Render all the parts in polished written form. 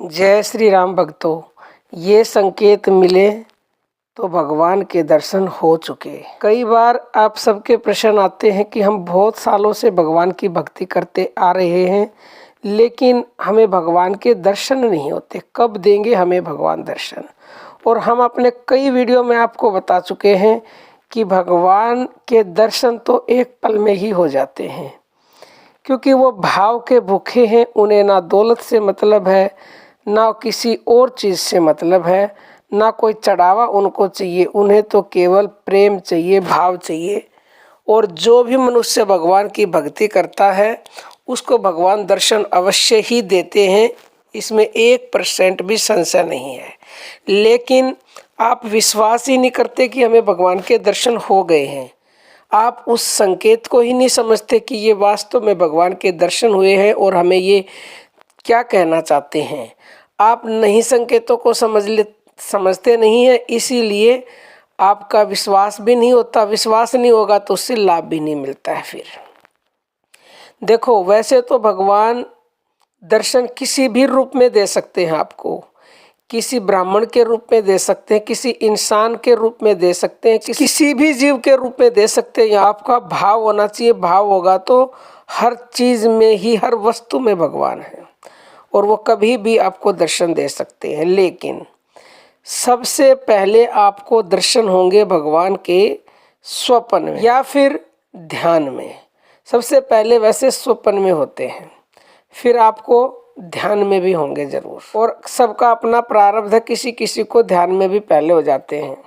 जय श्री राम भक्तों। ये संकेत मिले तो भगवान के दर्शन हो चुके। कई बार आप सबके प्रश्न आते हैं कि हम बहुत सालों से भगवान की भक्ति करते आ रहे हैं, लेकिन हमें भगवान के दर्शन नहीं होते। कब देंगे हमें भगवान दर्शन? और हम अपने कई वीडियो में आपको बता चुके हैं कि भगवान के दर्शन तो एक पल में ही हो जाते हैं, क्योंकि वो भाव के भूखे हैं। उन्हें ना दौलत से मतलब है, ना किसी और चीज़ से मतलब है, ना कोई चढ़ावा उनको चाहिए। उन्हें तो केवल प्रेम चाहिए, भाव चाहिए। और जो भी मनुष्य भगवान की भक्ति करता है उसको भगवान दर्शन अवश्य ही देते हैं, इसमें 1% भी संशय नहीं है। लेकिन आप विश्वास ही नहीं करते कि हमें भगवान के दर्शन हो गए हैं। आप उस संकेत को ही नहीं समझते कि ये वास्तव में भगवान के दर्शन हुए हैं और हमें ये क्या कहना चाहते हैं। आप नहीं संकेतों को समझते नहीं है, इसीलिए आपका विश्वास भी नहीं होता। विश्वास नहीं होगा तो उससे लाभ भी नहीं मिलता है। फिर देखो, वैसे तो भगवान दर्शन किसी भी रूप में दे सकते हैं आपको। किसी ब्राह्मण के रूप में दे सकते हैं, किसी इंसान के रूप में दे सकते हैं, किसी भी जीव के रूप में दे सकते हैं। आपका भाव होना चाहिए। भाव होगा तो हर चीज़ में ही, हर वस्तु में भगवान है और वो कभी भी आपको दर्शन दे सकते हैं। लेकिन सबसे पहले आपको दर्शन होंगे भगवान के स्वप्न में या फिर ध्यान में। सबसे पहले वैसे स्वप्न में होते हैं, फिर आपको ध्यान में भी होंगे जरूर। और सबका अपना प्रारब्ध है, किसी किसी को ध्यान में भी पहले हो जाते हैं।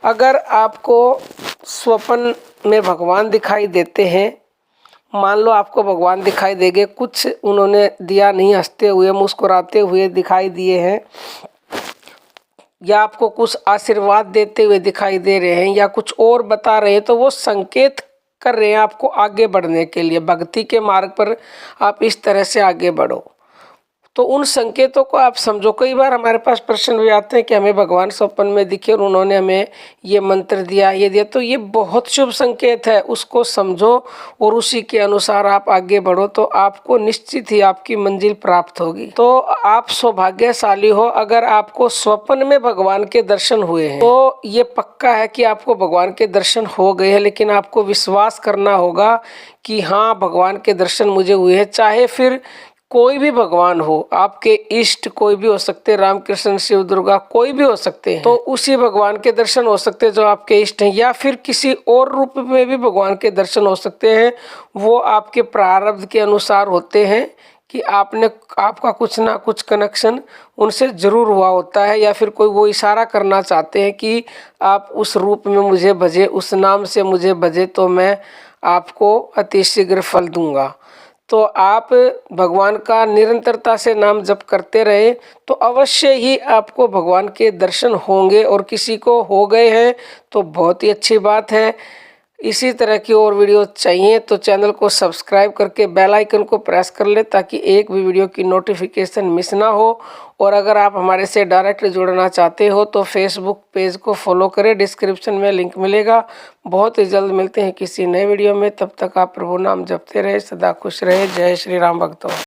अगर आपको स्वप्न में भगवान दिखाई देते हैं, मान लो आपको भगवान दिखाई देंगे, कुछ उन्होंने दिया नहीं, हंसते हुए मुस्कुराते हुए दिखाई दिए हैं, या आपको कुछ आशीर्वाद देते हुए दिखाई दे रहे हैं, या कुछ और बता रहे हैं, तो वो संकेत कर रहे हैं आपको आगे बढ़ने के लिए। भक्ति के मार्ग पर आप इस तरह से आगे बढ़ो। तो उन संकेतों को आप समझो। कई बार हमारे पास प्रश्न भी आते हैं कि हमें भगवान स्वप्न में दिखे और उन्होंने हमें ये मंत्र दिया, ये दिया। तो ये बहुत शुभ संकेत है, उसको समझो और उसी के अनुसार आप आगे बढ़ो, तो आपको निश्चित ही आपकी मंजिल प्राप्त होगी। तो आप सौभाग्यशाली हो अगर आपको स्वप्न में भगवान के दर्शन हुए हैं। तो ये पक्का है कि आपको भगवान के दर्शन हो गए हैं, लेकिन आपको विश्वास करना होगा कि हाँ, भगवान के दर्शन मुझे हुए हैं। चाहे फिर कोई भी भगवान हो, आपके इष्ट कोई भी हो सकते, राम कृष्ण शिव दुर्गा कोई भी हो सकते हैं, तो उसी भगवान के दर्शन हो सकते हैं जो आपके इष्ट हैं। या फिर किसी और रूप में भी भगवान के दर्शन हो सकते हैं। वो आपके प्रारब्ध के अनुसार होते हैं कि आपका कुछ ना कुछ कनेक्शन उनसे जरूर हुआ होता है, या फिर कोई वो इशारा करना चाहते हैं कि आप उस रूप में मुझे भजे, उस नाम से मुझे भजे, तो मैं आपको अतिशीघ्र फल दूंगा। तो आप भगवान का निरंतरता से नाम जप करते रहे तो अवश्य ही आपको भगवान के दर्शन होंगे। और किसी को हो गए हैं तो बहुत ही अच्छी बात है। इसी तरह की और वीडियो चाहिए तो चैनल को सब्सक्राइब करके बेल आइकन को प्रेस कर ले, ताकि एक भी वीडियो की नोटिफिकेशन मिस ना हो। और अगर आप हमारे से डायरेक्ट जुड़ना चाहते हो तो फेसबुक पेज को फॉलो करें, डिस्क्रिप्शन में लिंक मिलेगा। बहुत ही जल्द मिलते हैं किसी नए वीडियो में। तब तक आप प्रभु नाम जपते रहे, सदा खुश रहे। जय श्री राम भक्तों।